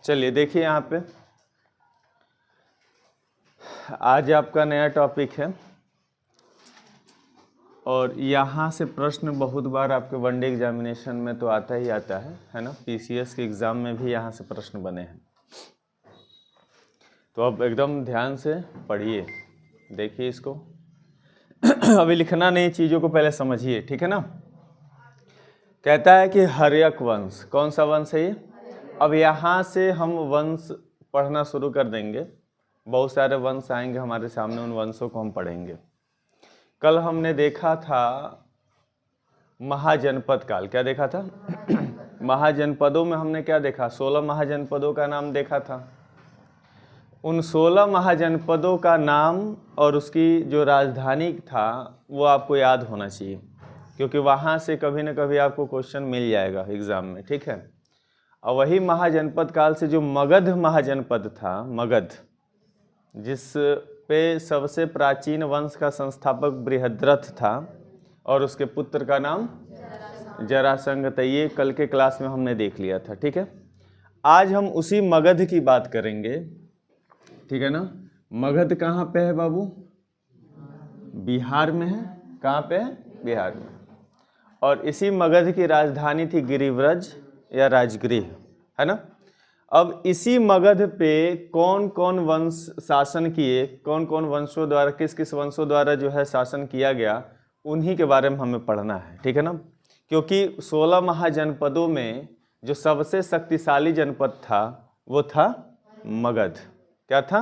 चलिए देखिए यहाँ पे आज आपका नया टॉपिक है और यहाँ से प्रश्न बहुत बार आपके वनडे एग्जामिनेशन में तो आता ही आता है ना। पीसीएस के एग्ज़ाम में भी यहाँ से प्रश्न बने हैं, तो अब एकदम ध्यान से पढ़िए, देखिए इसको। अभी लिखना नहीं, चीज़ों को पहले समझिए, ठीक है ना। कहता है कि हर्यक वंश, कौन सा वंश है ये। अब यहाँ से हम वंश पढ़ना शुरू कर देंगे, बहुत सारे वंश आएंगे हमारे सामने, उन वंशों को हम पढ़ेंगे। कल हमने देखा था महाजनपद काल, क्या देखा था? महाजनपदों में हमने क्या देखा? 16 महाजनपदों का नाम देखा था। उन 16 महाजनपदों का नाम और उसकी जो राजधानी था वो आपको याद होना चाहिए, क्योंकि वहाँ से कभी न कभी आपको क्वेश्चन मिल जाएगा एग्ज़ाम में, ठीक है। और वही महाजनपद काल से जो मगध महाजनपद था, मगध, जिस पे सबसे प्राचीन वंश का संस्थापक बृहद्रथ था और उसके पुत्र का नाम जरासंध था, ये कल के क्लास में हमने देख लिया था, ठीक है। आज हम उसी मगध की बात करेंगे, ठीक है ना। मगध कहाँ पे है बाबू? बिहार में है। कहाँ पे है? बिहार में। और इसी मगध की राजधानी थी गिरिव्रज या राजगृह, है ना। अब इसी मगध पे कौन कौन वंश शासन किए, कौन कौन वंशों द्वारा, किस किस वंशों द्वारा जो है शासन किया गया, उन्हीं के बारे में हमें पढ़ना है, ठीक है ना। क्योंकि 16 महाजनपदों में जो सबसे शक्तिशाली जनपद था वो था मगध। क्या था?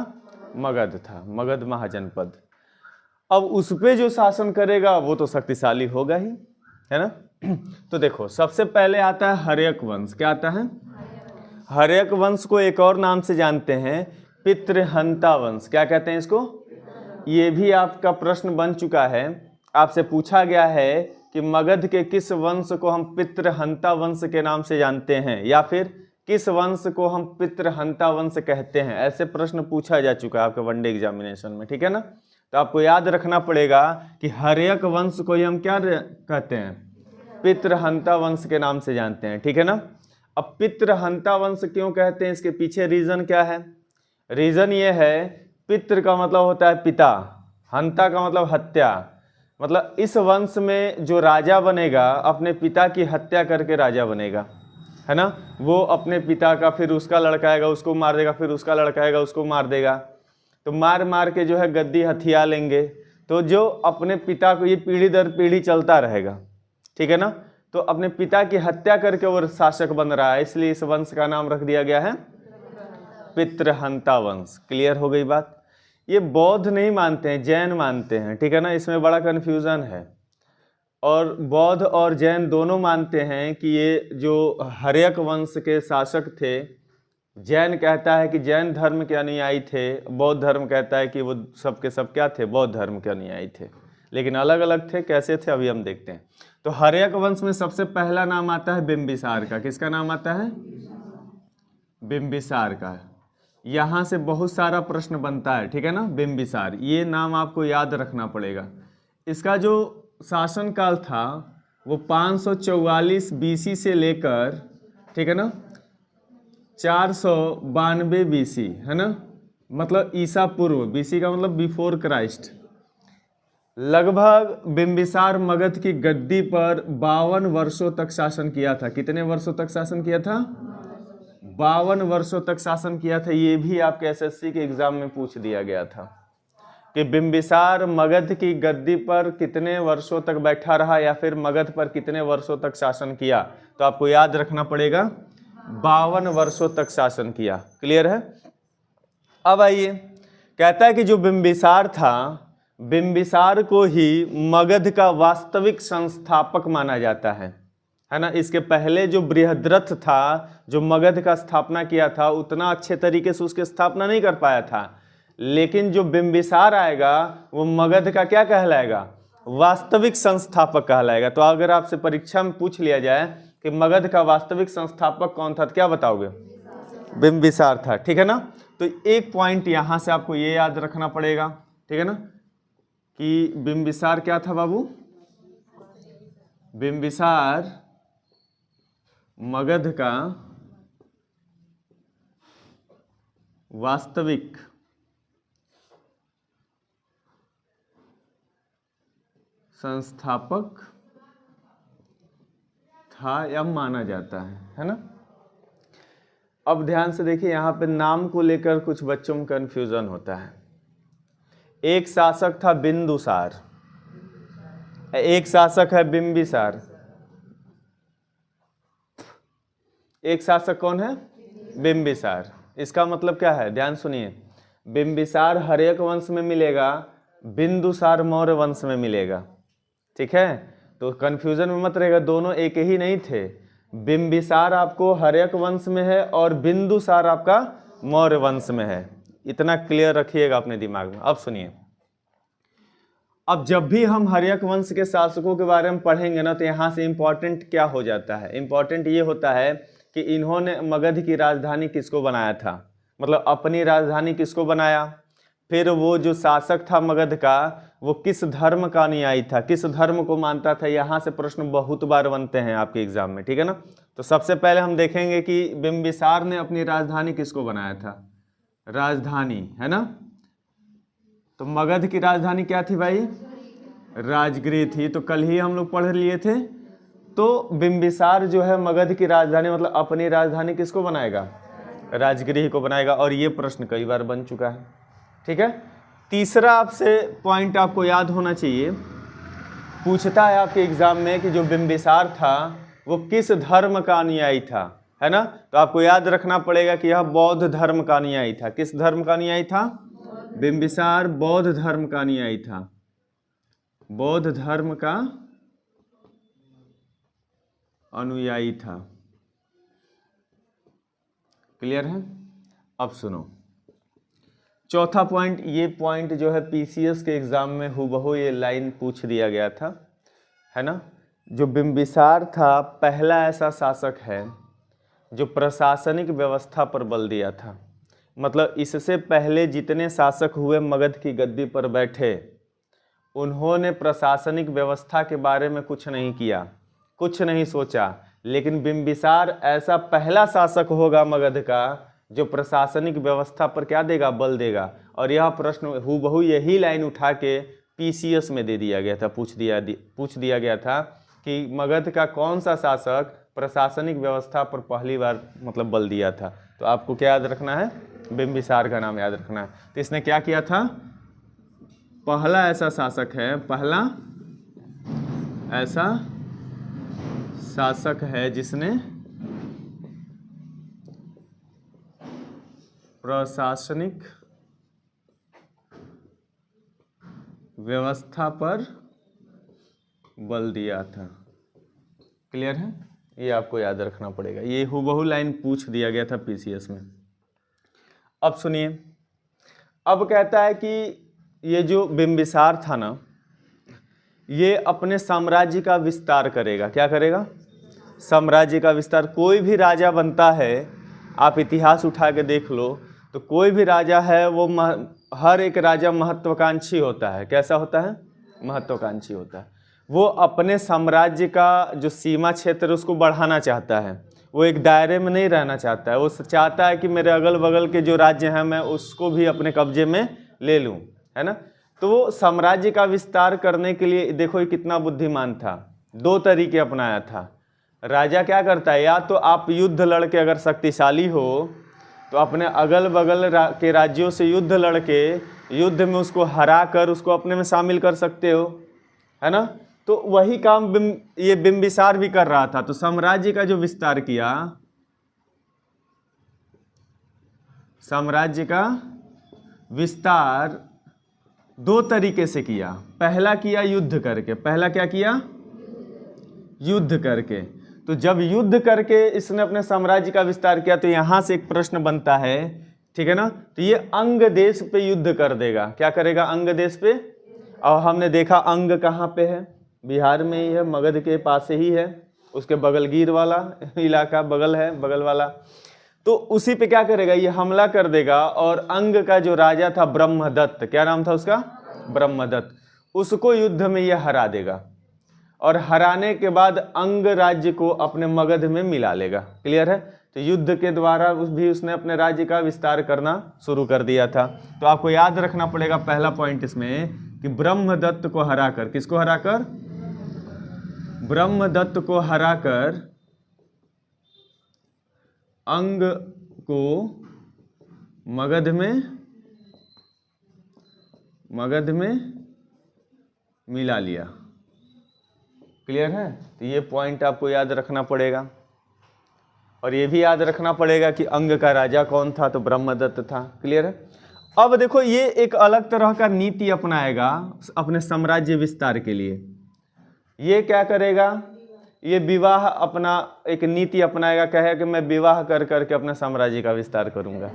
मगध था, मगध महाजनपद। अब उस पे जो शासन करेगा वो तो शक्तिशाली होगा ही, है ना। तो देखो, सबसे पहले आता है हर्यक वंश। क्या आता है? हर्यक वंश को एक और नाम से जानते हैं, पितृहंता वंश। क्या कहते हैं इसको? ये भी आपका प्रश्न बन चुका है, आपसे पूछा गया है कि मगध के किस वंश को हम पितृहंता वंश के नाम से जानते हैं, या फिर किस वंश को हम पितृहंता वंश कहते हैं। ऐसे प्रश्न पूछा जा चुका है आपके वनडे एग्जामिनेशन में, ठीक है ना। तो आपको याद रखना पड़ेगा कि हर्यक वंश को हम क्या कहते हैं? पितृहंता वंश के नाम से जानते हैं, ठीक है ना। अब पितृहंता वंश क्यों कहते हैं, इसके पीछे रीजन क्या है? रीजन ये है, पितृ का मतलब होता है पिता, हंता का मतलब हत्या, मतलब इस वंश में जो राजा बनेगा अपने पिता की हत्या करके राजा बनेगा, है ना। वो अपने पिता का, फिर उसका लड़का आएगा उसको मार देगा, फिर उसका लड़का आएगा उसको मार देगा, तो मार मार के जो है गद्दी हथिया लेंगे। तो जो अपने पिता को, ये पीढ़ी दर पीढ़ी चलता रहेगा, ठीक है ना। तो अपने पिता की हत्या करके वो शासक बन रहा है, इसलिए इस वंश का नाम रख दिया गया है पितृहंता वंश। क्लियर हो गई बात। ये बौद्ध नहीं मानते हैं, जैन मानते हैं, ठीक है ना। इसमें बड़ा कन्फ्यूज़न है। और बौद्ध और जैन दोनों मानते हैं कि ये जो हर्यक वंश के शासक थे, जैन कहता है कि जैन धर्म के अनुयायी थे, बौद्ध धर्म कहता है कि वो सबके सब क्या थे? बौद्ध धर्म के अनुयायी थे, लेकिन अलग अलग थे। कैसे थे अभी हम देखते हैं। तो हर्यक वंश में सबसे पहला नाम आता है बिंबिसार का। किसका नाम आता है? बिंबिसार का। यहाँ से बहुत सारा प्रश्न बनता है, ठीक है ना। बिंबिसार, ये नाम आपको याद रखना पड़ेगा। इसका जो शासन काल था वो 544 बीसी से लेकर, ठीक है ना, 492 बीसी, है ना, मतलब ईसा पूर्व। बीसी का मतलब बिफोर क्राइस्ट। लगभग बिंबिसार मगध की गद्दी पर 52 वर्षों तक शासन किया था। कितने वर्षों तक शासन किया था? 52 वर्षों तक शासन किया था। ये भी आपके एसएससी के एग्जाम में पूछ दिया गया था कि बिंबिसार मगध की गद्दी पर कितने वर्षों तक बैठा रहा, या फिर मगध पर कितने वर्षों तक शासन किया। तो आपको याद रखना पड़ेगा 52 वर्षों तक शासन किया। क्लियर है। अब आइए, कहता है कि जो बिंबिसार था, बिंबिसार को ही मगध का वास्तविक संस्थापक माना जाता है ना। इसके पहले जो बृहद्रथ था, जो मगध का स्थापना किया था, उतना अच्छे तरीके से उसकी स्थापना नहीं कर पाया था, लेकिन जो बिंबिसार आएगा वो मगध का क्या कहलाएगा? वास्तविक संस्थापक कहलाएगा। तो अगर आपसे परीक्षा में पूछ लिया जाए कि मगध का वास्तविक संस्थापक कौन था, तो क्या बताओगे? बिंबिसार था, ठीक है ना। तो एक पॉइंट यहां से आपको ये याद रखना पड़ेगा, ठीक है ना, कि बिंबिसार क्या था बाबू? बिंबिसार मगध का वास्तविक संस्थापक था या माना जाता है ना। अब ध्यान से देखिए, यहाँ पे नाम को लेकर कुछ बच्चों में कंफ्यूजन होता है। एक शासक था बिंदुसार, एक शासक है बिंबिसार। एक शासक कौन है? बिंबिसार। इसका मतलब क्या है, ध्यान सुनिए, बिंबिसार हर्यक वंश में मिलेगा, बिंदुसार मौर्य वंश में मिलेगा। ठीक है, तो कंफ्यूजन में मत रहेगा, दोनों एक ही नहीं थे। बिंबिसार आपको हर्यक वंश में है और बिंदुसार आपका मौर्य वंश में है। इतना क्लियर रखिएगा अपने दिमाग में। अब सुनिए, अब जब भी हम हर्यक वंश के शासकों के बारे में पढ़ेंगे ना, तो यहाँ से इंपॉर्टेंट क्या हो जाता है, इंपॉर्टेंट ये होता है कि इन्होंने मगध की राजधानी किसको बनाया था, मतलब अपनी राजधानी किसको बनाया, फिर वो जो शासक था मगध का वो किस धर्म का अनुयायी था, किस धर्म को मानता था। यहाँ से प्रश्न बहुत बार बनते हैं आपके एग्जाम में, ठीक है ना। तो सबसे पहले हम देखेंगे कि बिंबिसार ने अपनी राजधानी किसको बनाया था, राजधानी, है ना। तो मगध की राजधानी क्या थी भाई, राजगृह थी। तो कल ही हम लोग पढ़ लिए थे। तो बिंबिसार जो है मगध की राजधानी मतलब अपनी राजधानी किसको बनाएगा, राजगृह को बनाएगा। और ये प्रश्न कई बार बन चुका है, ठीक है। तीसरा आपसे पॉइंट आपको याद होना चाहिए, पूछता है आपके एग्जाम में कि जो बिंबिसार था वो किस धर्म का अनुयायी था, है ना। तो आपको याद रखना पड़ेगा कि यह बौद्ध धर्म का अनुयायी था। किस धर्म का अनुयायी था, बिंबिसार बौद्ध धर्म का अनुयायी था, बौद्ध धर्म का अनुयायी था। क्लियर है। अब सुनो चौथा पॉइंट, ये पॉइंट जो है पीसीएस के एग्जाम में हूबहू ये लाइन पूछ दिया गया था, है ना। जो बिंबिसार था पहला ऐसा शासक है जो प्रशासनिक व्यवस्था पर बल दिया था। मतलब इससे पहले जितने शासक हुए मगध की गद्दी पर बैठे, उन्होंने प्रशासनिक व्यवस्था के बारे में कुछ नहीं किया, कुछ नहीं सोचा। लेकिन बिंबिसार ऐसा पहला शासक होगा मगध का जो प्रशासनिक व्यवस्था पर क्या देगा, बल देगा। और यह प्रश्न हूबहू यही लाइन उठा के पीसीएस में दे दिया गया था, पूछ दिया गया था कि मगध का कौन सा शासक प्रशासनिक व्यवस्था पर पहली बार मतलब बल दिया था। तो आपको क्या याद रखना है, बिंबिसार का नाम याद रखना है। तो इसने क्या किया था, पहला ऐसा शासक है, पहला ऐसा शासक है जिसने प्रशासनिक व्यवस्था पर बल दिया था। क्लियर है, ये आपको याद रखना पड़ेगा। ये हूबहू लाइन पूछ दिया गया था पीसीएस में। अब सुनिए, अब कहता है कि ये जो बिंबिसार था ना, ये अपने साम्राज्य का विस्तार करेगा। क्या करेगा, साम्राज्य का विस्तार। कोई भी राजा बनता है, आप इतिहास उठा के देख लो, तो कोई भी राजा है वो हर एक राजा महत्वाकांक्षी होता है। कैसा होता है, महत्वाकांक्षी होता है। वो अपने साम्राज्य का जो सीमा क्षेत्र उसको बढ़ाना चाहता है, वो एक दायरे में नहीं रहना चाहता है। वो चाहता है कि मेरे अगल बगल के जो राज्य हैं मैं उसको भी अपने कब्जे में ले लूं, है ना। तो वो साम्राज्य का विस्तार करने के लिए देखो ये कितना बुद्धिमान था, दो तरीके अपनाया था। राजा क्या करता है, या तो आप युद्ध लड़के अगर शक्तिशाली हो तो अपने अगल बगल के राज्यों से युद्ध लड़के युद्ध में उसको हरा कर उसको अपने में शामिल कर सकते हो, है ना। तो वही काम ये बिंबिसार भी कर रहा था। तो साम्राज्य का जो विस्तार किया, साम्राज्य का विस्तार दो तरीके से किया। पहला किया युद्ध करके। पहला क्या किया, युद्ध करके। तो जब युद्ध करके इसने अपने साम्राज्य का विस्तार किया, तो यहां से एक प्रश्न बनता है, ठीक है ना। तो ये अंग देश पे युद्ध कर देगा। क्या करेगा, अंग देश पे। और हमने देखा अंग कहाँ पे है, बिहार में ही है, मगध के पास ही है, उसके बगलगीर वाला इलाका बगल है, बगल वाला। तो उसी पे क्या करेगा, ये हमला कर देगा। और अंग का जो राजा था ब्रह्मदत्त, क्या नाम था उसका, ब्रह्मदत्त, उसको युद्ध में ये हरा देगा। और हराने के बाद अंग राज्य को अपने मगध में मिला लेगा। क्लियर है। तो युद्ध के द्वारा भी उसने अपने राज्य का विस्तार करना शुरू कर दिया था। तो आपको याद रखना पड़ेगा पहला पॉइंट इसमें कि ब्रह्मदत्त को हराकर, किसको हराकर? ब्रह्मदत्त को हराकर अंग को मगध में मिला लिया। क्लियर है? तो ये पॉइंट आपको याद रखना पड़ेगा। और ये भी याद रखना पड़ेगा कि अंग का राजा कौन था? तो ब्रह्मदत्त था। क्लियर है? अब देखो, ये एक अलग तरह का नीति अपनाएगा अपने साम्राज्य विस्तार के लिए। ये क्या करेगा? ये विवाह अपना एक नीति अपनाएगा, कहे कि मैं विवाह कर करके अपने साम्राज्य का विस्तार करूंगा।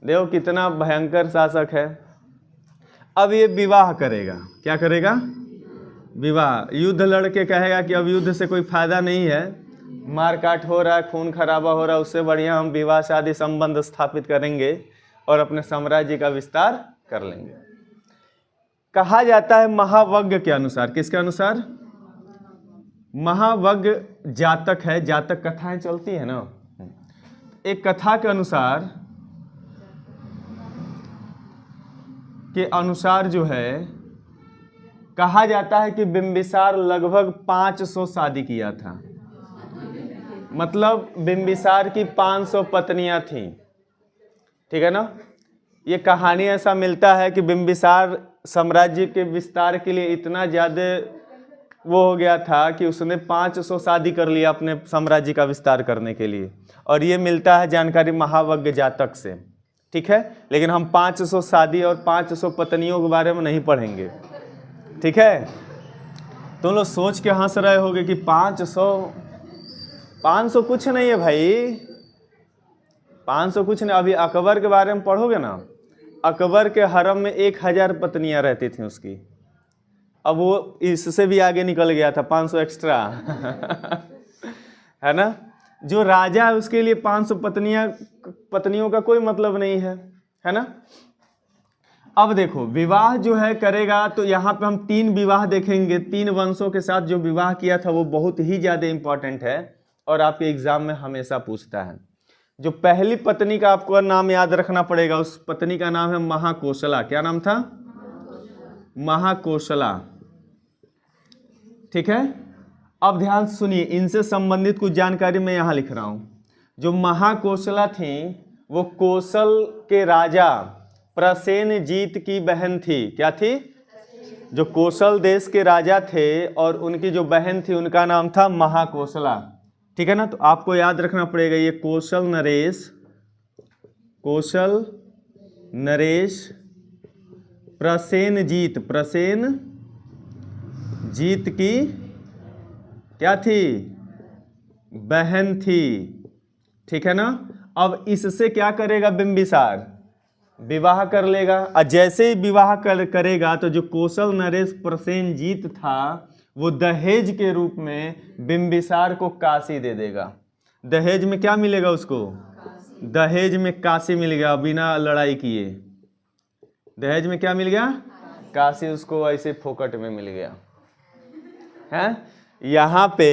देखो कितना भयंकर शासक है। अब ये विवाह करेगा। क्या करेगा? विवाह। युद्ध लड़के कहेगा कि अब युद्ध से कोई फायदा नहीं है, मारकाट हो रहा है, खून खराबा हो रहा है, उससे बढ़िया हम विवाह शादी संबंध स्थापित करेंगे और अपने साम्राज्य का विस्तार कर लेंगे। कहा जाता है महावज्ञ के अनुसार, किसके अनुसार? महावज्ञ जातक है, जातक कथाएं चलती है ना। एक कथा के अनुसार जो है, कहा जाता है कि बिंबिसार लगभग 500 शादी किया था। मतलब बिंबिसार की 500 पत्नियां थीं। ठीक है ना? ये कहानी ऐसा मिलता है कि बिंबिसार साम्राज्य के विस्तार के लिए इतना ज़्यादा वो हो गया था कि उसने 500 शादी कर लिया अपने साम्राज्य का विस्तार करने के लिए। और ये मिलता है जानकारी महावज्ञ जातक से। ठीक है? लेकिन हम 500 शादी और 500 पत्नियों के बारे में नहीं पढ़ेंगे। ठीक है? तुम लोग सोच के हंस रहे होगे कि 500 कुछ नहीं है भाई, 500 कुछ नहीं। अभी अकबर के बारे में पढ़ोगे ना, अकबर के हरम में 1000 पत्नियां रहती थी उसकी। अब वो इससे भी आगे निकल गया था, 500 एक्स्ट्रा। है ना? जो राजा है उसके लिए 500 पत्नियों का कोई मतलब नहीं है ना? अब देखो, विवाह जो है करेगा, तो यहाँ पे हम 3 विवाह देखेंगे। 3 वंशों के साथ जो विवाह किया था वो बहुत ही ज़्यादा इंपॉर्टेंट है और आपके एग्जाम में हमेशा पूछता है। जो पहली पत्नी का आपको नाम याद रखना पड़ेगा, उस पत्नी का नाम है महाकोशला। क्या नाम था? महाकोशला। ठीक है? अब ध्यान सुनिए, इनसे संबंधित कुछ जानकारी मैं यहाँ लिख रहा हूँ। जो महाकोशला थी वो कौशल के राजा प्रसेनजीत की बहन थी। क्या थी? जो कौशल देश के राजा थे और उनकी जो बहन थी उनका नाम था महाकोशला। ठीक है ना? तो आपको याद रखना पड़ेगा ये कौशल नरेश प्रसेनजीत की क्या थी? बहन थी। ठीक है ना? अब इससे क्या करेगा? बिंबिसार विवाह कर लेगा। और जैसे ही विवाह करेगा तो जो कौशल नरेश प्रसेनजीत था वो दहेज के रूप में बिंबिसार को काशी दे देगा। दहेज में क्या मिलेगा उसको? दहेज में काशी मिल गया बिना लड़ाई किए। दहेज में क्या मिल गया? काशी उसको ऐसे फोकट में मिल गया है। यहाँ पे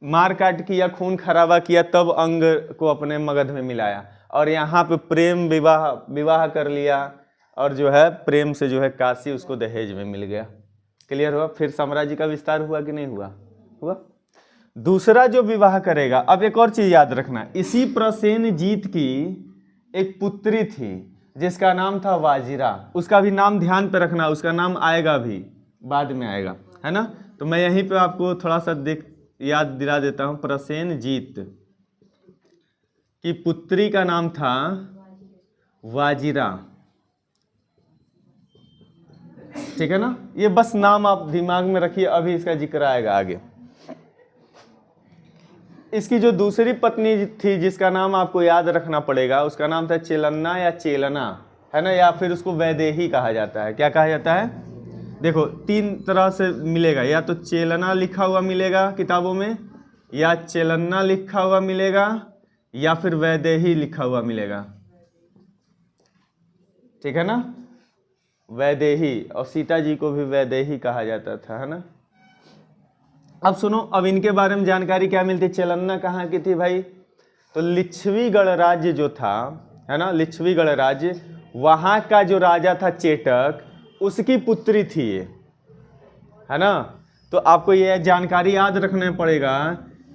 मार काट किया, खून खराबा किया, तब अंग को अपने मगध में मिलाया। और यहाँ पे प्रेम विवाह कर लिया और जो है प्रेम से जो है काशी उसको दहेज में मिल गया। क्लियर हुआ? फिर साम्राज्य का विस्तार हुआ कि नहीं हुआ? हुआ। दूसरा जो विवाह करेगा, अब एक और चीज याद रखना, इसी प्रसेनजीत की एक पुत्री थी जिसका नाम था वाजिरा। उसका भी नाम ध्यान पे रखना, उसका नाम आएगा भी, बाद में आएगा, है ना? तो मैं यहीं पे आपको थोड़ा सा याद दिला देता हूं। प्रसेनजीत की पुत्री का नाम था वाजिरा। ठीक है ना? ये बस नाम आप दिमाग में रखिए, अभी इसका जिक्र आएगा आगे। इसकी जो दूसरी पत्नी थी जिसका नाम आपको याद रखना पड़ेगा, उसका नाम था चेलन्ना या चेलना, है ना? या फिर उसको वैदेही कहा जाता है। क्या कहा जाता है? देखो 3 तरह से मिलेगा, या तो चेलना लिखा हुआ मिलेगा किताबों में, या चेलन्ना लिखा हुआ मिलेगा, या फिर वैदेही लिखा हुआ मिलेगा। ठीक है ना? वैदेही। और सीता जी को भी वैदेही कहा जाता था, है ना? अब सुनो, अब इनके बारे में जानकारी क्या मिलती है। चेलन्ना कहाँ की थी भाई? तो लिच्छवी गणराज्य जो था, है ना, लिच्छवी गणराज्य, वहाँ का जो राजा था चेटक, उसकी पुत्री थी ये, है ना। तो आपको ये जानकारी याद रखना पड़ेगा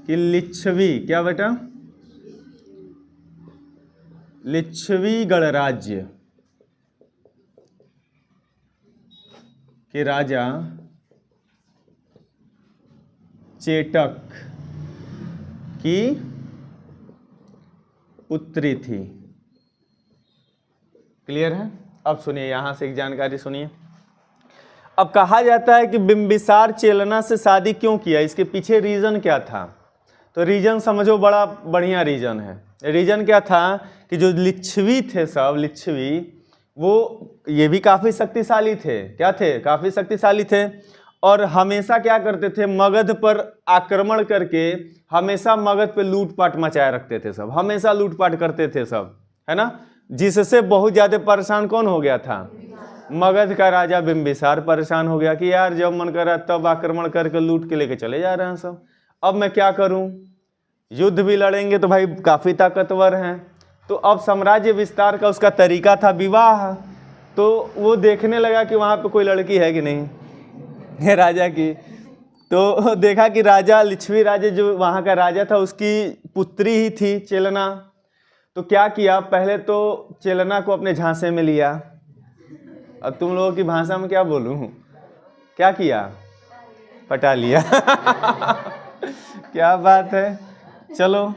कि लिच्छवी, क्या बेटा, लिच्छवी गणराज्य के राजा चेटक की पुत्री थी। क्लियर है? अब सुनिए, यहां से एक जानकारी सुनिए। अब कहा जाता है कि बिंबिसार चेलना से शादी क्यों किया, इसके पीछे रीजन क्या था? तो रीजन समझो, बड़ा बढ़िया रीजन है। रीजन क्या था कि जो लिच्छवी थे, सब लिच्छवी, वो ये भी काफी शक्तिशाली थे। क्या थे? काफी शक्तिशाली थे। और हमेशा क्या करते थे, मगध पर आक्रमण करके हमेशा मगध पे लूटपाट मचाए रखते थे सब, हमेशा लूटपाट करते थे सब, है ना। जिससे बहुत ज्यादा परेशान कौन हो गया था? मगध का राजा बिंबिसार परेशान हो गया कि यार जब मन कर रहा तब आक्रमण करके लूट के लेके चले जा रहे हैं सब, अब मैं क्या करूं? युद्ध भी लड़ेंगे तो भाई काफी ताकतवर हैं। तो अब साम्राज्य विस्तार का उसका तरीका था विवाह। तो वो देखने लगा कि वहां पे कोई लड़की है कि नहीं है राजा की। तो देखा कि राजा, लिच्छवी राजा जो वहाँ का राजा था, उसकी पुत्री ही थी चेलना। तो क्या किया, पहले तो चेलना को अपने झांसे में लिया। अब तुम लोगों की भाषा में क्या बोलूं, क्या किया? पटा लिया। क्या बात है। चलो,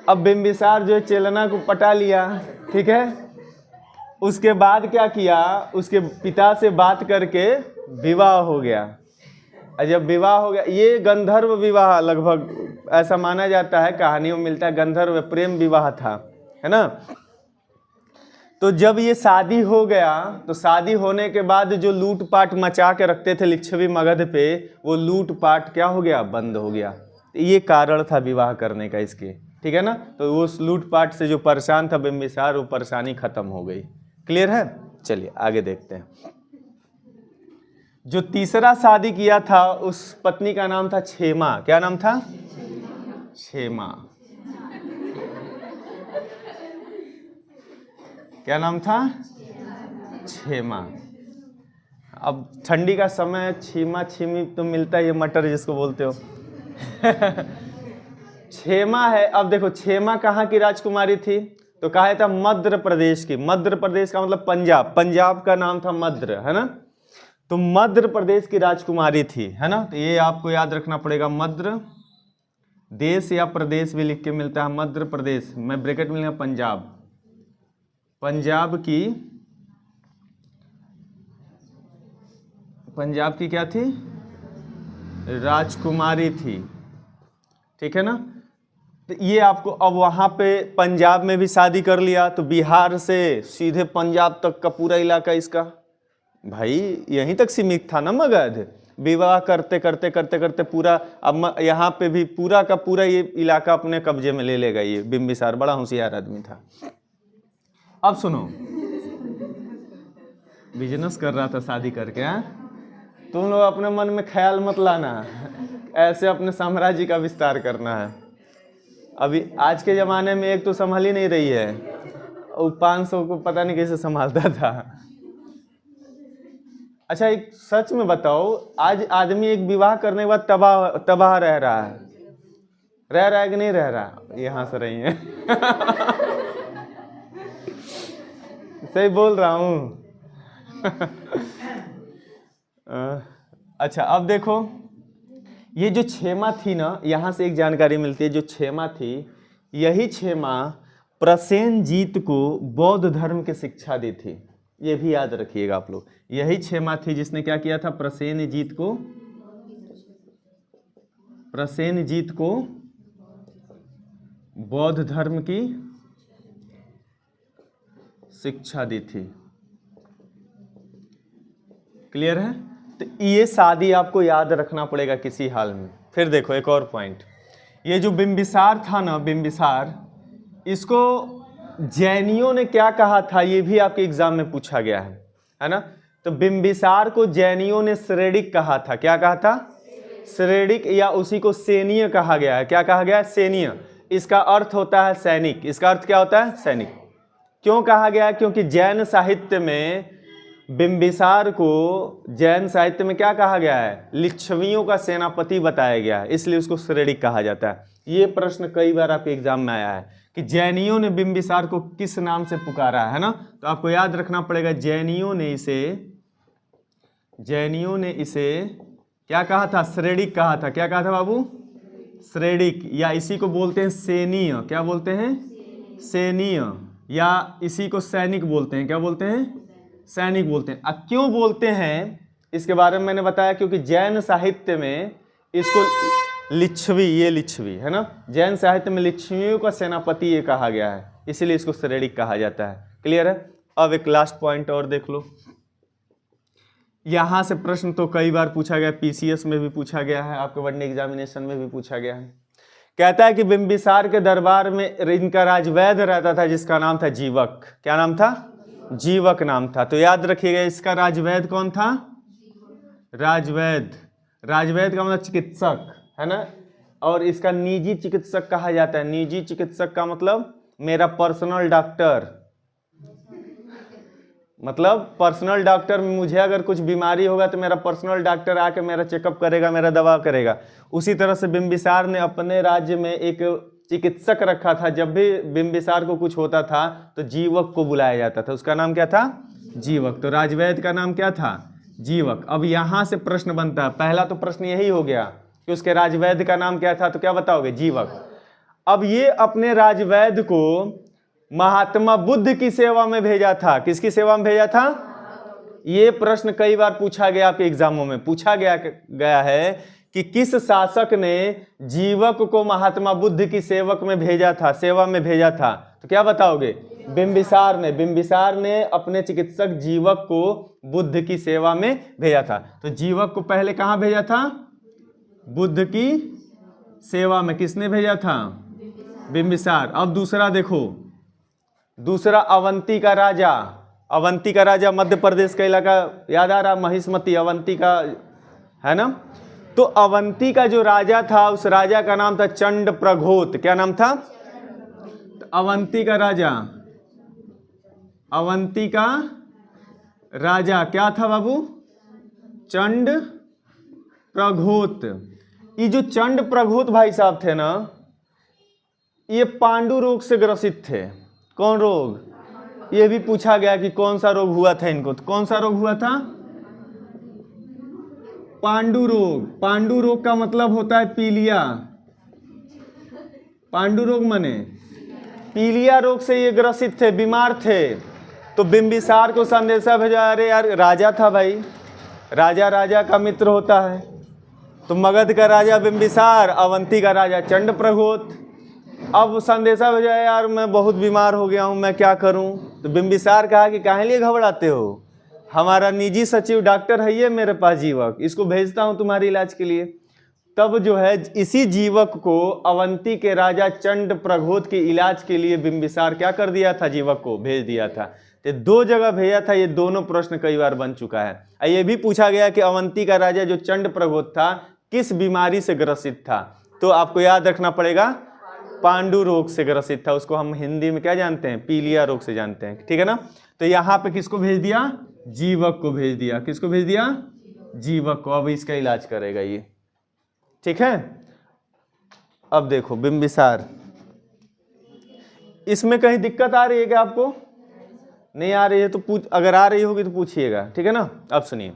अब बिंबिसार जो है चेलना को पटा लिया, ठीक है। उसके बाद क्या किया, उसके पिता से बात करके विवाह हो गया। जब विवाह हो गया, ये गंधर्व विवाह लगभग ऐसा माना जाता है, कहानियों में मिलता है, गंधर्व प्रेम विवाह था, है ना। तो जब ये शादी हो गया, तो शादी होने के बाद जो लूटपाट मचा के रखते थे लिच्छवी मगध पे, वो लूटपाट क्या हो गया? बंद हो गया। ये कारण था विवाह करने का इसके, ठीक है ना। तो वो लूटपाट से जो परेशान था बिंबिसार, वो परेशानी खत्म हो गई। क्लियर है? चलिए आगे देखते हैं। जो तीसरा शादी किया था, उस पत्नी का नाम था क्षेमा। क्या नाम था? क्षेमा। क्या नाम था? क्षेमा। अब ठंडी का समय, छीमा छीमी तो मिलता है, ये मटर जिसको बोलते हो। क्षेमा है। अब देखो, क्षेमा कहाँ की राजकुमारी थी? तो कहा था मध्य प्रदेश की। मध्य प्रदेश का मतलब पंजाब, पंजाब का नाम था मध्य, है ना। तो मध्य प्रदेश की राजकुमारी थी, है ना। तो ये आपको याद रखना पड़ेगा। मध्य देश या प्रदेश भी लिख के मिलता है, मध्य प्रदेश में ब्रैकेट में लिखा पंजाब। पंजाब की क्या थी? राजकुमारी थी, ठीक है ना। तो ये आपको, अब वहां पे पंजाब में भी शादी कर लिया, तो बिहार से सीधे पंजाब तक का पूरा इलाका इसका, भाई यहीं तक सीमित था ना मगध। विवाह करते करते करते करते पूरा, अब यहाँ पे भी पूरा का पूरा ये इलाका अपने कब्जे में ले लेगा ये बिंबिसार। बड़ा होशियार आदमी था। अब सुनो, बिजनेस कर रहा था शादी करके। तुम लोग अपने मन में ख्याल मत लाना, ऐसे अपने साम्राज्य का विस्तार करना है। अभी आज के ज़माने में एक तो संभाल ही नहीं रही है, और 500 को पता नहीं कैसे संभालता था। अच्छा, एक सच में बताओ, आज आदमी एक विवाह करने के बाद तबाह रह रहा है कि नहीं रह रहा? यहाँ से रही है। सही बोल रहा हूँ। अच्छा, अब देखो, ये जो क्षेमा थी ना, यहाँ से एक जानकारी मिलती है। जो क्षेमा थी, यही क्षेमा प्रसेनजीत को बौद्ध धर्म की शिक्षा दी थी। ये भी याद रखिएगा आप लोग। यही क्षेमा थी जिसने क्या किया था? प्रसेनजीत को बौद्ध धर्म की शिक्षा दी थी। क्लियर है? तो ये शादी आपको याद रखना पड़ेगा किसी हाल में। फिर देखो एक और पॉइंट, ये जो बिंबिसार था ना, बिंबिसार, इसको जैनियों ने क्या कहा था, ये भी आपके एग्जाम में पूछा गया है ना। तो बिंबिसार को जैनियों ने श्रेणिक कहा था। क्या कहा था? श्रेणिक या उसी को सैन्य कहा गया है। क्या कहा गया है? सैन्य। इसका अर्थ होता है सैनिक। इसका अर्थ क्या होता है? सैनिक। क्यों कहा गया है? क्योंकि जैन साहित्य में बिंबिसार को जैन साहित्य में क्या कहा गया है? लिच्छवियों का सेनापति बताया गया है, इसलिए उसको श्रेणिक कहा जाता है। ये प्रश्न कई बार आपके एग्जाम में आया है कि जैनियों ने बिंबिसार को किस नाम से पुकारा है ना। तो आपको याद रखना पड़ेगा, जैनियों ने इसे क्या कहा था? श्रेणिक कहा था। क्या कहा था बाबू? श्रेणिक, या इसी को बोलते हैं सैनीय। क्या बोलते हैं? सैनीय। या इसी को सैनिक बोलते हैं। क्या बोलते हैं? सैनिक बोलते हैं। अब क्यों बोलते हैं इसके बारे में मैंने बताया, क्योंकि जैन साहित्य में इसको लिच्छवी, ये लिच्छवी है ना, जैन साहित्य में लिच्छवियों का सेनापति ये कहा गया है, इसीलिए इसको श्रेणिक कहा जाता है। क्लियर है? अब एक लास्ट पॉइंट और देख लो। यहाँ से प्रश्न तो कई बार पूछा गया, पीसीएस में भी पूछा गया है, आपके वन एग्जामिनेशन में भी पूछा गया है। कहता है कि बिंबिसार के दरबार में इनका राजवैद्य रहता था जिसका नाम था जीवक। क्या नाम था? जीवक नाम था। तो याद रखिएगा, इसका राजवैद्य कौन था? राजवैद्य। राजवैद्य का मतलब चिकित्सक है ना, और इसका निजी चिकित्सक कहा जाता है। निजी चिकित्सक का मतलब मेरा पर्सनल डॉक्टर, मतलब पर्सनल डॉक्टर। मुझे अगर कुछ बीमारी होगा तो मेरा पर्सनल डॉक्टर आके मेरा चेकअप करेगा, मेरा दवा करेगा। उसी तरह से बिंबिसार ने अपने राज्य में एक चिकित्सक रखा था। जब भी बिंबिसार को कुछ होता था तो जीवक को बुलाया जाता था। उसका नाम क्या था? जीवक। तो राजवैद्य का नाम क्या था? जीवक। अब यहाँ से प्रश्न बनता है, पहला तो प्रश्न यही हो गया कि उसके राजवैद्य का नाम क्या था, तो क्या बताओगे? जीवक। अब ये अपने राजवैद्य को महात्मा बुद्ध की सेवा में भेजा था। किसकी सेवा में भेजा था? ये प्रश्न कई बार पूछा गया, आपके एग्जामों में पूछा गया है कि किस शासक ने जीवक को महात्मा बुद्ध की सेवा में भेजा था। तो क्या बताओगे? बिंबिसार ने। बिंबिसार ने अपने चिकित्सक जीवक को बुद्ध की सेवा में भेजा था। तो जीवक को पहले कहाँ भेजा था? बुद्ध की सेवा में। किसने भेजा था? बिंबिसार। अब दूसरा देखो, दूसरा अवंती का राजा। अवंती का राजा मध्य प्रदेश का इलाका याद आ रहा? महिष्मती, अवंती का है ना। तो अवंती का जो राजा था, उस राजा का नाम था चंड प्रघोत। क्या नाम था? तो अवंती का राजा, अवंती का राजा क्या था बाबू? चंड प्रघोत। ये जो चंड प्रघोत भाई साहब थे ना, ये पांडु रोग से ग्रसित थे। कौन रोग? ये भी पूछा गया कि कौन सा रोग हुआ था इनको। तो कौन सा रोग हुआ था? पांडु रोग। पांडु रोग का मतलब होता है पीलिया। पांडु रोग माने पीलिया रोग से ये ग्रसित थे, बीमार थे। तो बिंबिसार को संदेशा भेजा, अरे यार राजा था भाई, राजा राजा का मित्र होता है। तो मगध का राजा बिंबिसार, अवंती का राजा चंड प्रघोत। अब संदेशा भेजा, यार मैं बहुत बीमार हो गया हूँ, मैं क्या करूँ। तो बिंबिसार कहा कि काहे लिए घबराते हो, हमारा निजी सचिव डॉक्टर है ये मेरे पास जीवक, इसको भेजता हूँ तुम्हारे इलाज के लिए। तब जो है इसी जीवक को अवंती के राजा चंड प्रघोत के इलाज के लिए बिंबिसार क्या कर दिया था? जीवक को भेज दिया था। तो दो जगह भेजा था। ये दोनों प्रश्न कई बार बन चुका है। ये भी पूछा गया कि अवंती का राजा जो चंड प्रघोत था किस बीमारी से ग्रसित था। तो आपको याद रखना पड़ेगा, पांडु रोग से ग्रसित था। उसको हम हिंदी में क्या जानते हैं? पीलिया रोग से जानते हैं। ठीक है ना। तो यहाँ पे किसको भेज दिया? जीवक को भेज दिया। किसको भेज दिया? जीवक को। अब इसका इलाज करेगा ये। ठीक है। अब देखो बिंबिसार, इसमें कहीं दिक्कत आ रही है क्या आपको? नहीं आ रही है तो अगर आ रही होगी तो पूछिएगा। ठीक है ना। अब सुनिए,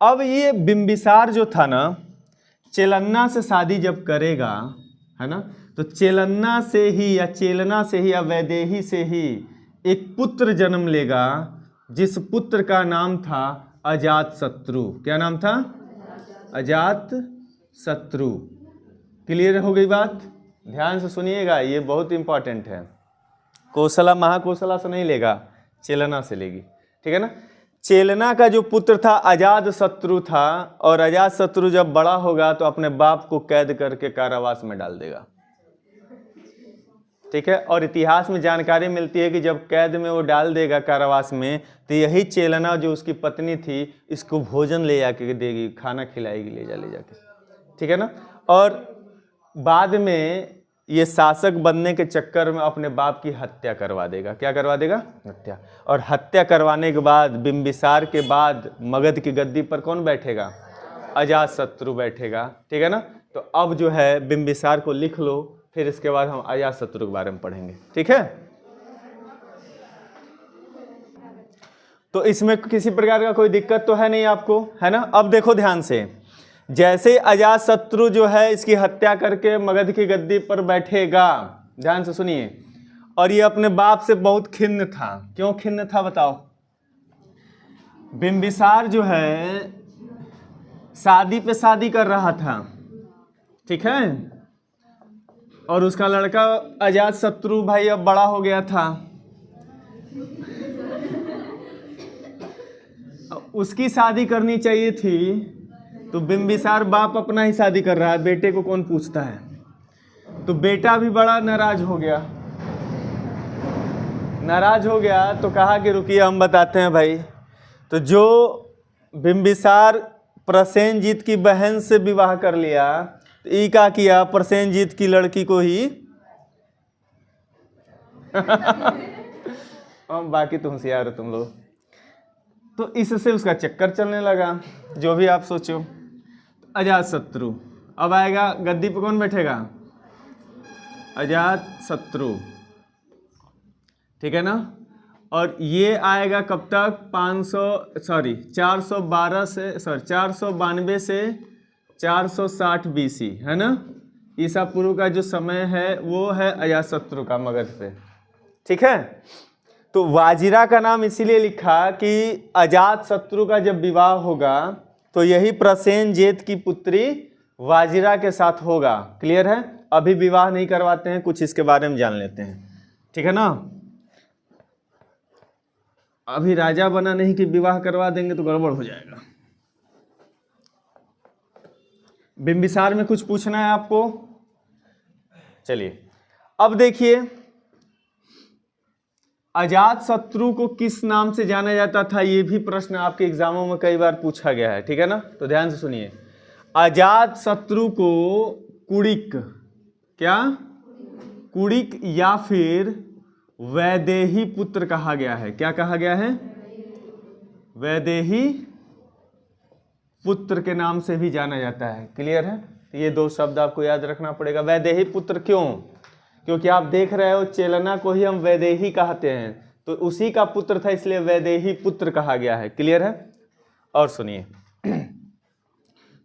अब ये बिंबिसार जो था ना, चेलन्ना से शादी जब करेगा है ना, तो चेलन्ना से ही या चेलना से ही या वैदेही से ही एक पुत्र जन्म लेगा, जिस पुत्र का नाम था अजातशत्रु। क्या नाम था? अजातशत्रु। क्लियर हो गई बात? ध्यान से सुनिएगा, ये बहुत इंपॉर्टेंट है। कौशला महाकौशला से नहीं लेगा, चेलना से लेगी। ठीक है ना। चेलना का जो पुत्र था अजातशत्रु था, और अजातशत्रु जब बड़ा होगा तो अपने बाप को कैद करके कारावास में डाल देगा। ठीक है। और इतिहास में जानकारी मिलती है कि जब कैद में वो डाल देगा कारावास में, तो यही चेलना जो उसकी पत्नी थी इसको भोजन ले जाके देगी, खाना खिलाएगी ले जाके। ठीक है ना। और बाद में ये शासक बनने के चक्कर में अपने बाप की हत्या करवा देगा। क्या करवा देगा? हत्या। और हत्या करवाने के बाद बिंबिसार के बाद मगध की गद्दी पर कौन बैठेगा? अजातशत्रु बैठेगा, ठीक है ना। तो अब जो है बिंबिसार को लिख लो, फिर इसके बाद हम अजातशत्रु के बारे में पढ़ेंगे, ठीक है। तो इसमें किसी प्रकार का कोई दिक्कत तो है नहीं आपको, है ना। अब देखो ध्यान से, जैसे अजातशत्रु जो है इसकी हत्या करके मगध की गद्दी पर बैठेगा, ध्यान से सुनिए, और ये अपने बाप से बहुत खिन्न था। क्यों खिन्न था बताओ? बिंबिसार जो है शादी पे शादी कर रहा था, ठीक है, और उसका लड़का अजातशत्रु भाई अब बड़ा हो गया था, उसकी शादी करनी चाहिए थी, तो बिंबिसार बाप अपना ही शादी कर रहा है, बेटे को कौन पूछता है। तो बेटा भी बड़ा नाराज हो गया, तो कहा कि रुकिए हम बताते हैं भाई। तो जो बिंबिसार प्रसेनजीत की बहन से विवाह कर लिया, तो ई क्या किया? प्रसेनजीत की लड़की को ही बाकी तो होशियार हो तुम लोग। तो इससे उसका चक्कर चलने लगा, जो भी आप सोचो। अजातशत्रु अब आएगा गद्दी पे, कौन बैठेगा? अजातशत्रु, ठीक है ना। और ये आएगा कब तक? 492 से 460 BC, है ना। ईसा पूर्व का जो समय है वो है अजातशत्रु का मगध पे, ठीक है। तो वाजिरा का नाम इसीलिए लिखा कि अजातशत्रु का जब विवाह होगा तो यही प्रसेनजीत की पुत्री वाजिरा के साथ होगा। क्लियर है? अभी विवाह नहीं करवाते हैं, कुछ इसके बारे में जान लेते हैं, ठीक है ना। अभी राजा बना नहीं कि विवाह करवा देंगे तो गड़बड़ हो जाएगा। बिंबिसार में कुछ पूछना है आपको? चलिए अब देखिए, अजातशत्रु को किस नाम से जाना जाता था, ये भी प्रश्न आपके एग्जामों में कई बार पूछा गया है, ठीक है ना। तो ध्यान से सुनिए, अजातशत्रु को कुड़िक, क्या? कुड़िक या फिर वैदेही पुत्र कहा गया है। क्या कहा गया है? वैदेही पुत्र के नाम से भी जाना जाता है। क्लियर है? तो ये दो शब्द आपको याद रखना पड़ेगा। वैदेही पुत्र क्यों? क्योंकि आप देख रहे हो चेलना को ही हम वैदेही कहते हैं, तो उसी का पुत्र था, इसलिए वैदेही पुत्र कहा गया है। क्लियर है? और सुनिए,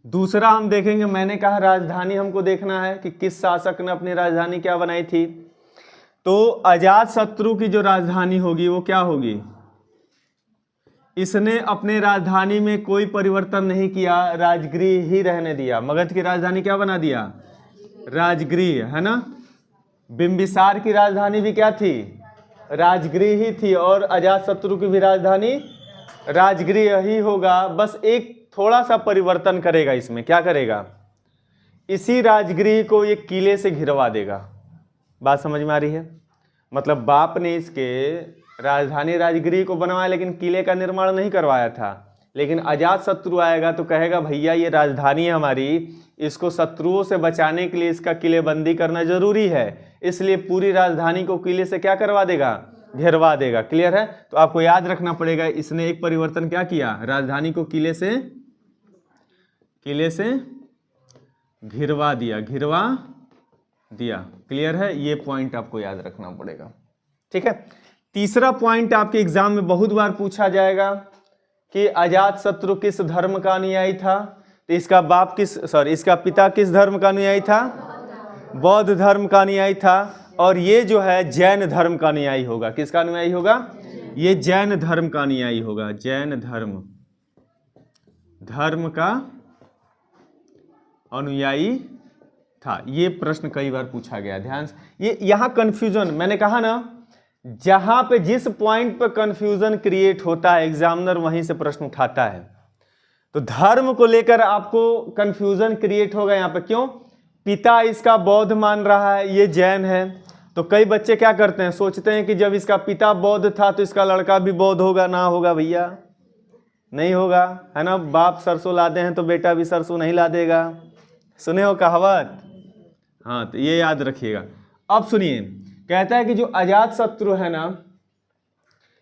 दूसरा हम देखेंगे, मैंने कहा राजधानी हमको देखना है कि किस शासक ने अपनी राजधानी क्या बनाई थी। तो अजातशत्रु की जो राजधानी होगी वो क्या होगी? इसने अपने राजधानी में कोई परिवर्तन नहीं किया, राजगृह ही रहने दिया। मगध की राजधानी क्या बना दिया? राजगृह, है ना। बिंबिसार की राजधानी भी क्या थी? राजगृह ही थी, और अजातशत्रु की भी राजधानी राजगृह ही होगा। बस एक थोड़ा सा परिवर्तन करेगा इसमें। क्या करेगा? इसी राजगृह को ये किले से घिरवा देगा। बात समझ में आ रही है? मतलब बाप ने इसके राजधानी राजगृह को बनवाया, लेकिन किले का निर्माण नहीं करवाया था। लेकिन अजातशत्रु आएगा तो कहेगा भैया ये राजधानी है हमारी, इसको शत्रुओं से बचाने के लिए इसका किलेबंदी करना जरूरी है, इसलिए पूरी राजधानी को किले से क्या करवा देगा? घेरवा देगा। क्लियर है? तो आपको याद रखना पड़ेगा, इसने एक परिवर्तन क्या किया? राजधानी को किले से घिरवा दिया। क्लियर है? ये पॉइंट आपको याद रखना पड़ेगा, ठीक है। तीसरा पॉइंट आपके एग्जाम में बहुत बार पूछा जाएगा कि अजातशत्रु किस धर्म का अनुयायी था। तो इसका पिता किस धर्म का अनुयायी था? बौद्ध धर्म का अनुयायी था। और ये जो है जैन धर्म का अनुयायी होगा। किसका अनुयायी होगा? ये जैन धर्म का अनुयायी होगा। जैन धर्म का अनुयायी था। ये प्रश्न कई बार पूछा गया। ध्यान से, ये यहां कंफ्यूजन, मैंने कहा ना, जहां पे जिस पॉइंट पे कंफ्यूजन क्रिएट होता है एग्जामिनर वहीं से प्रश्न उठाता है। तो धर्म को लेकर आपको कंफ्यूजन क्रिएट होगा यहां पे। क्यों? पिता इसका बौद्ध मान रहा है, ये जैन है। तो कई बच्चे क्या करते हैं, सोचते हैं कि जब इसका पिता बौद्ध था तो इसका लड़का भी बौद्ध होगा। ना होगा भैया, नहीं होगा, है ना। बाप सरसों लादे हैं तो बेटा भी सरसों नहीं ला देगा। सुने हो कहावत? हाँ, तो ये याद रखिएगा। अब सुनिए, कहता है कि जो अजातशत्रु है ना,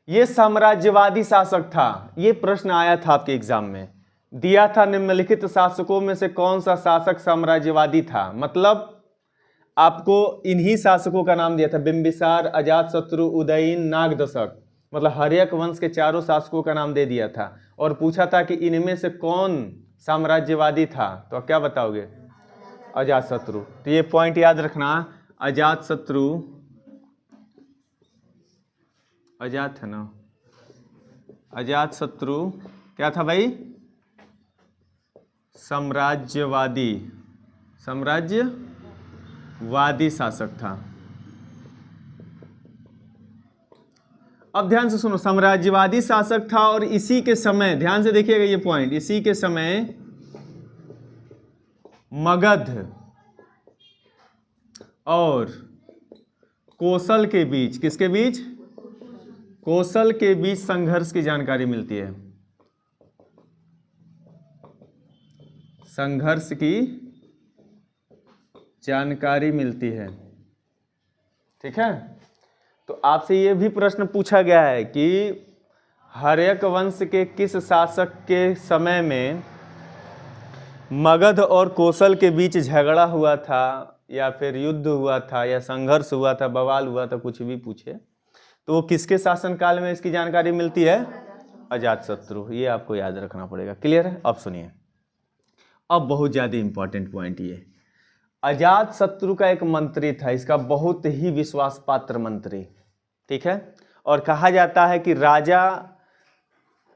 ये साम्राज्यवादी शासक था। ये प्रश्न आया था आपके एग्जाम में, दिया था निम्नलिखित शासकों में से कौन सा शासक साम्राज्यवादी था। मतलब आपको इन्हीं शासकों का नाम दिया था, बिंबिसार, अजातशत्रु, उदयन, नागदशक, मतलब हर्यक वंश के चारों शासकों का नाम दे दिया था और पूछा था कि इनमें से कौन साम्राज्यवादी था। तो क्या बताओगे? अजातशत्रु। तो ये पॉइंट याद रखना, अजातशत्रु, अजात है ना, अजातशत्रु क्या था भाई? साम्राज्यवादी, साम्राज्यवादी शासक था। अब ध्यान से सुनो, साम्राज्यवादी शासक था और इसी के समय, ध्यान से देखिएगा ये पॉइंट, इसी के समय मगध और कौशल के बीच, किसके बीच? कौशल के बीच संघर्ष की जानकारी मिलती है। संघर्ष की जानकारी मिलती है, ठीक है। तो आपसे यह भी प्रश्न पूछा गया है कि हर्यक वंश के किस शासक के समय में मगध और कौशल के बीच झगड़ा हुआ था, या फिर युद्ध हुआ था, या संघर्ष हुआ था, बवाल हुआ था, कुछ भी पूछे, तो वो किसके शासनकाल में इसकी जानकारी मिलती है? अजातशत्रु। ये आपको याद रखना पड़ेगा। क्लियर है? अब सुनिए, अब बहुत ज़्यादा इंपॉर्टेंट पॉइंट ये, अजातशत्रु का एक मंत्री था, इसका बहुत ही विश्वास पात्र मंत्री, ठीक है। और कहा जाता है कि राजा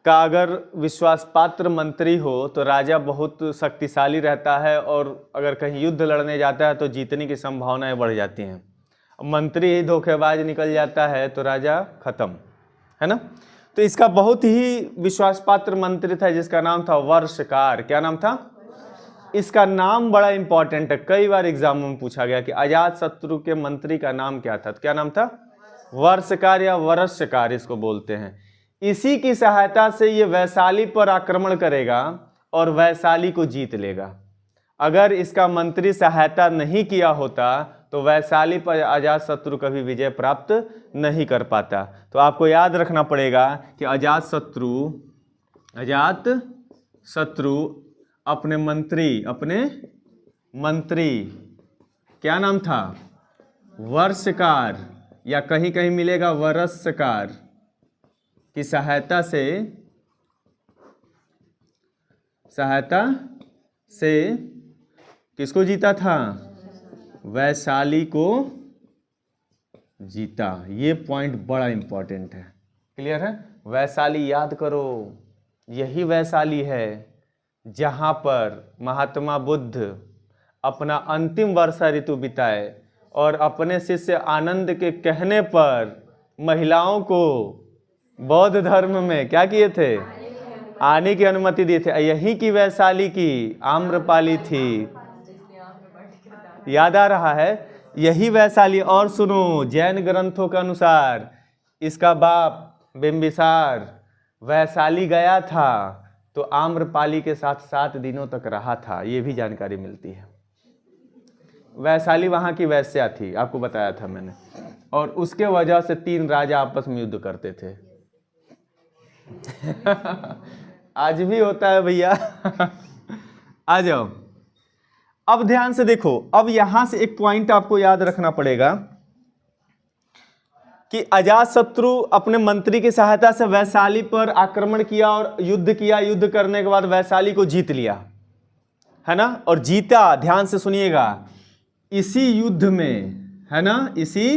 का अगर विश्वास पात्र मंत्री हो तो राजा बहुत शक्तिशाली रहता है, और अगर कहीं युद्ध लड़ने जाता है तो जीतने की संभावनाएं बढ़ जाती हैं। मंत्री ही धोखेबाज निकल जाता है तो राजा खत्म, है ना। तो इसका बहुत ही विश्वास पात्र मंत्री था जिसका नाम था वर्षकार। क्या नाम था? इसका नाम बड़ा इंपॉर्टेंट है, कई बार एग्जाम में पूछा गया कि अजातशत्रु के मंत्री का नाम क्या था। तो क्या नाम था? वर्षकार या वर्षकार इसको बोलते हैं। इसी की सहायता से ये वैशाली पर आक्रमण करेगा और वैशाली को जीत लेगा। अगर इसका मंत्री सहायता नहीं किया होता तो वैशाली पर अजातशत्रु कभी विजय प्राप्त नहीं कर पाता। तो आपको याद रखना पड़ेगा कि अजातशत्रु अपने मंत्री क्या नाम था? वर्षकार, या कहीं कहीं मिलेगा वर्षकार की सहायता से किसको जीता था? वैशाली को जीता। ये पॉइंट बड़ा इंपॉर्टेंट है। क्लियर है? वैशाली याद करो, यही वैशाली है जहां पर महात्मा बुद्ध अपना अंतिम वर्षा ऋतु बिताए और अपने शिष्य आनंद के कहने पर महिलाओं को बौद्ध धर्म में क्या किए थे? आने की अनुमति दिए थे। यहीं की वैशाली की आम्रपाली थी। याद आ रहा है? यही वैशाली। और सुनो, जैन ग्रंथों के अनुसार इसका बाप बिंबिसार वैशाली गया था तो आम्रपाली के साथ 7 दिनों तक रहा था। ये भी जानकारी मिलती है। वैशाली वहां की वैश्या थी, आपको बताया था मैंने, और उसके वजह से 3 राजा आपस में युद्ध करते थे। आज भी होता है भैया। आ जाओ, अब ध्यान से देखो। अब यहां से एक पॉइंट आपको याद रखना पड़ेगा कि अजातशत्रु अपने मंत्री की सहायता से वैशाली पर आक्रमण किया और युद्ध किया। युद्ध करने के बाद वैशाली को जीत लिया, है ना। और जीता, ध्यान से सुनिएगा, इसी युद्ध में, है ना, इसी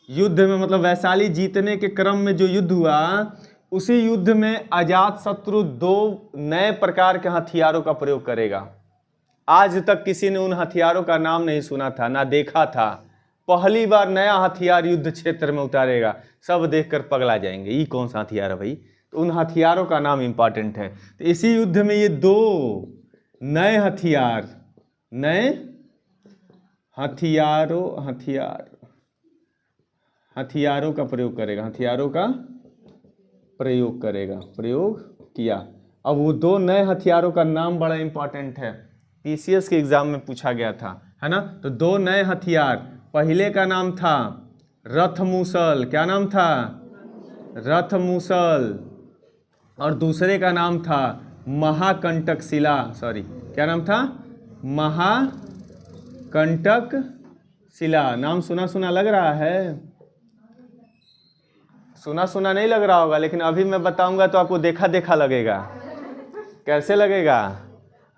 युद्ध में, मतलब वैशाली जीतने के क्रम में जो युद्ध हुआ, उसी युद्ध में अजातशत्रु 2 नए प्रकार के हथियारों का प्रयोग करेगा। आज तक किसी ने उन हथियारों का नाम नहीं सुना था, ना देखा था। पहली बार नया हथियार युद्ध क्षेत्र में उतारेगा, सब देखकर पगला जाएंगे, ये कौन सा हथियार है भाई। तो उन हथियारों का नाम इंपॉर्टेंट है। तो इसी युद्ध में ये 2 नए हथियारों का प्रयोग करेगा, प्रयोग किया। अब वो 2 नए हथियारों का नाम बड़ा इंपॉर्टेंट है। पीसीएस के एग्जाम में पूछा गया था, है ना। तो 2 नए हथियार, पहले का नाम था रथ मूसल, क्या नाम था, रथ मूसल, और दूसरे का नाम था महाकंटक शिला, सॉरी क्या नाम था, महाकंटक शिला। नाम सुना सुना लग रहा है, सुना सुना नहीं लग रहा होगा, लेकिन अभी मैं बताऊंगा तो आपको देखा देखा लगेगा। कैसे लगेगा,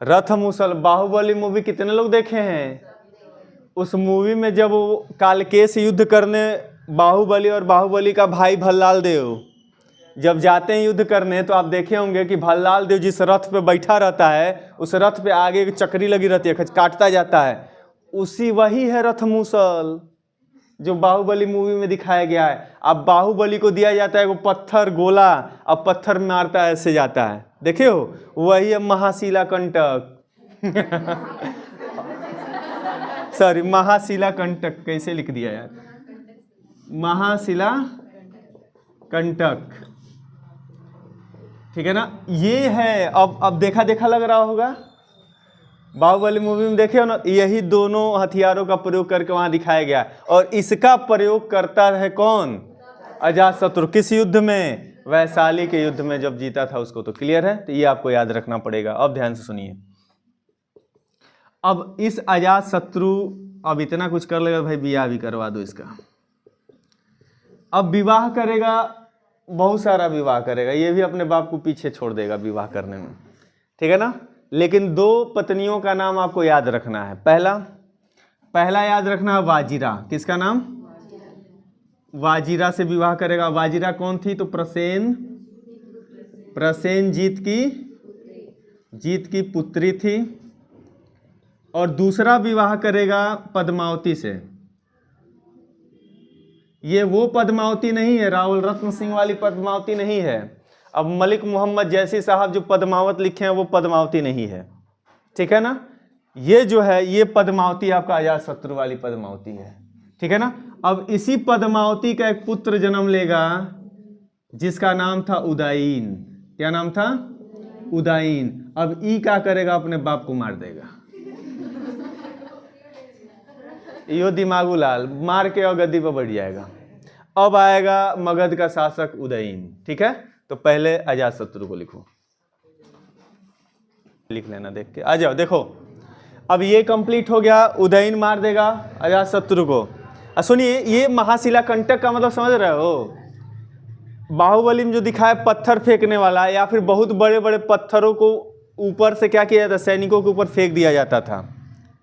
रथ मूसल। बाहुबली मूवी कितने लोग देखे हैं? उस मूवी में जब वो कालकेश युद्ध करने बाहुबली और बाहुबली का भाई भल्लाल देव जब जाते हैं युद्ध करने, तो आप देखे होंगे कि भल्लाल देव जिस रथ पे बैठा रहता है, उस रथ पे आगे एक चक्री लगी रहती है, काटता जाता है, उसी वही है रथ मूसल जो बाहुबली मूवी में दिखाया गया है। अब बाहुबली को दिया जाता है वो पत्थर गोला, अब पत्थर मारता है, ऐसे जाता है, देखे हो, वही है महाशिला कंटक। सॉरी, महाशिला कंटक कैसे लिख दिया यार, महाशिला कंटक, ठीक है ना। ये है, अब देखा देखा लग रहा होगा, बाहुबली मूवी में देखे हो ना, यही दोनों हथियारों का प्रयोग करके वहां दिखाया गया। और इसका प्रयोग करता है कौन, अजातशत्रु। किस युद्ध में, वैशाली के युद्ध में जब जीता था उसको। तो क्लियर है, तो ये आपको याद रखना पड़ेगा। अब ध्यान से सुनिए, अब इस अजातशत्रु अब इतना कुछ कर लेगा भाई, बियाह भी करवा दो इसका। अब विवाह करेगा, बहुत सारा विवाह करेगा, ये भी अपने बाप को पीछे छोड़ देगा विवाह करने में, ठीक है ना। लेकिन 2 पत्नियों का नाम आपको याद रखना है। पहला याद रखना है वाजिरा। किसका नाम, वाजिरा से विवाह करेगा। वाजिरा कौन थी, तो प्रसेनजीत की पुत्री थी। और दूसरा विवाह करेगा पद्मावती से। ये वो पद्मावती नहीं है, राहुल रत्न सिंह वाली पद्मावती नहीं है। अब मलिक मोहम्मद जैसी साहब जो पद्मावत लिखे हैं वो पद्मावती नहीं है, ठीक है ना। ये जो है ये पद्मावती आपका अजातशत्रु वाली पद्मावती है, ठीक है ना। अब इसी पद्मावती का एक पुत्र जन्म लेगा जिसका नाम था उदयीन। क्या नाम था, उदयीन। अब ई क्या करेगा, अपने बाप को मार देगा। यो दिमागू लाल मार के और गद्दी पर बैठ जाएगा। अब आएगा मगध का शासक उदयीन, ठीक है। तो पहले अजातशत्रु को लिखो, लिख लेना देख के, आ जाओ देखो। अब ये कंप्लीट हो गया, उदयीन मार देगा अजातशत्रु को। सुनिए, ये महाशिला कंटक का मतलब समझ रहे हो, बाहुबली में जो दिखाया पत्थर फेंकने वाला, या फिर बहुत बड़े बड़े पत्थरों को ऊपर से क्या किया जाता, सैनिकों के ऊपर फेंक दिया जाता था,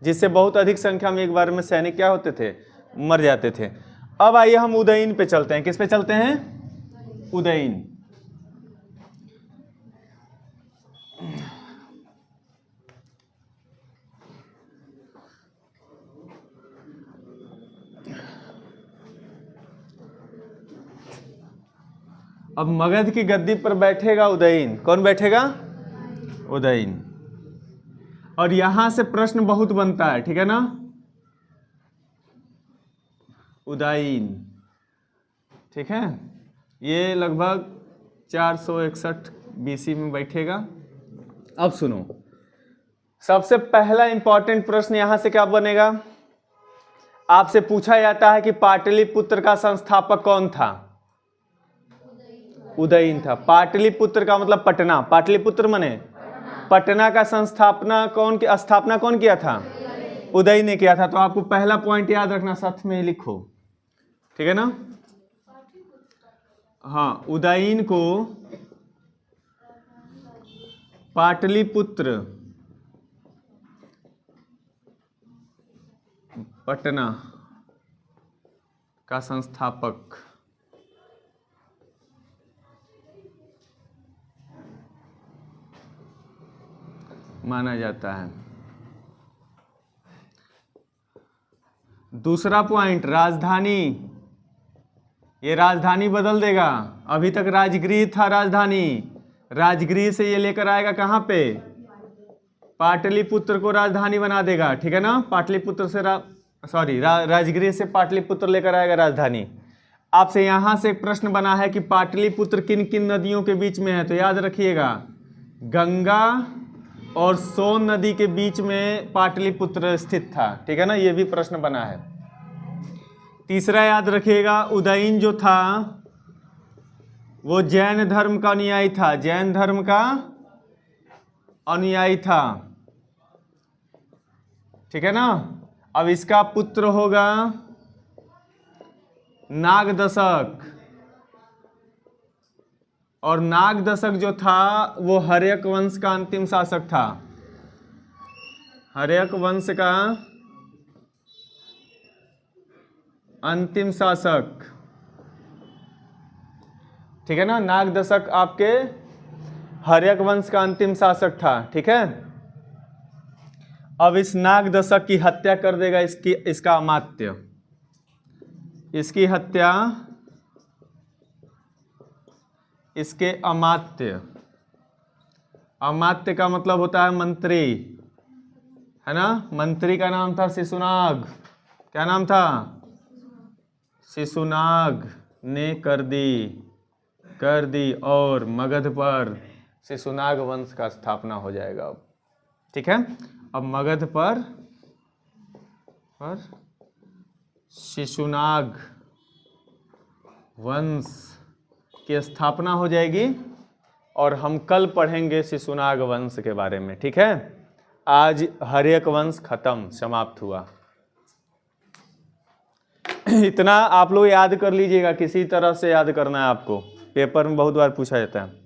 जिससे बहुत अधिक संख्या में एक बार में सैनिक क्या होते थे, मर जाते थे। अब आइए हम उदयीन पे चलते हैं। किस पे चलते हैं, उदयीन। अब मगध की गद्दी पर बैठेगा उदयीन। कौन बैठेगा, उदयीन। और यहां से प्रश्न बहुत बनता है, ठीक है ना। उदयीन, ठीक है, ये लगभग 461 बीसी में बैठेगा। अब सुनो, सबसे पहला इंपॉर्टेंट प्रश्न यहां से क्या बनेगा, आपसे पूछा जाता है कि पाटलिपुत्र का संस्थापक कौन था, उदयीन था। पाटलिपुत्र का मतलब पटना, पाटलिपुत्र माने पटना का स्थापना कौन किया था, उदयीन ने किया था। तो आपको पहला पॉइंट याद रखना, साथ में ही लिखो, ठीक है ना। हाँ, उदयीन को पाटलिपुत्र पटना का संस्थापक माना जाता है। दूसरा पॉइंट, राजधानी। ये राजधानी बदल देगा, अभी तक राजगृह था राजधानी, राजगृह से ये लेकर आएगा कहां पे, पाटलिपुत्र को राजधानी बना देगा, ठीक है ना। पाटलिपुत्र से राजगृह से पाटलिपुत्र लेकर आएगा राजधानी। आपसे यहां से एक प्रश्न बना है कि पाटलिपुत्र किन किन नदियों के बीच में है, तो याद रखिएगा, गंगा और सोन नदी के बीच में पाटलिपुत्र स्थित था। ठीक है ना, ये भी प्रश्न बना है। तीसरा याद रखिएगा, उदयन जो था वो जैन धर्म का अनुयायी था, जैन धर्म का अनुयायी था। ठीक है ना। अब इसका पुत्र होगा नागदशक, और नागदशक जो था वो हर्यक वंश का अंतिम शासक था, हर्यक वंश का अंतिम शासक। ठीक है ना, नागदशक आपके हर्यक वंश का अंतिम शासक था। ठीक है। अब इस नागदशक की हत्या कर देगा इसका अमात्य, इसकी हत्या इसके अमात्य। अमात्य का मतलब होता है मंत्री, है ना। मंत्री का नाम था शिशुनाग। क्या नाम था? शिशुनाग ने कर दी और मगध पर शिशुनाग वंश का स्थापना हो जाएगा अब। ठीक है। अब मगध पर शिशुनाग वंश की स्थापना हो जाएगी, और हम कल पढ़ेंगे शिशुनाग वंश के बारे में। ठीक है। आज हर्यक वंश खत्म, समाप्त हुआ। इतना आप लोग याद कर लीजिएगा, किसी तरह से याद करना है आपको, पेपर में बहुत बार पूछा जाता है।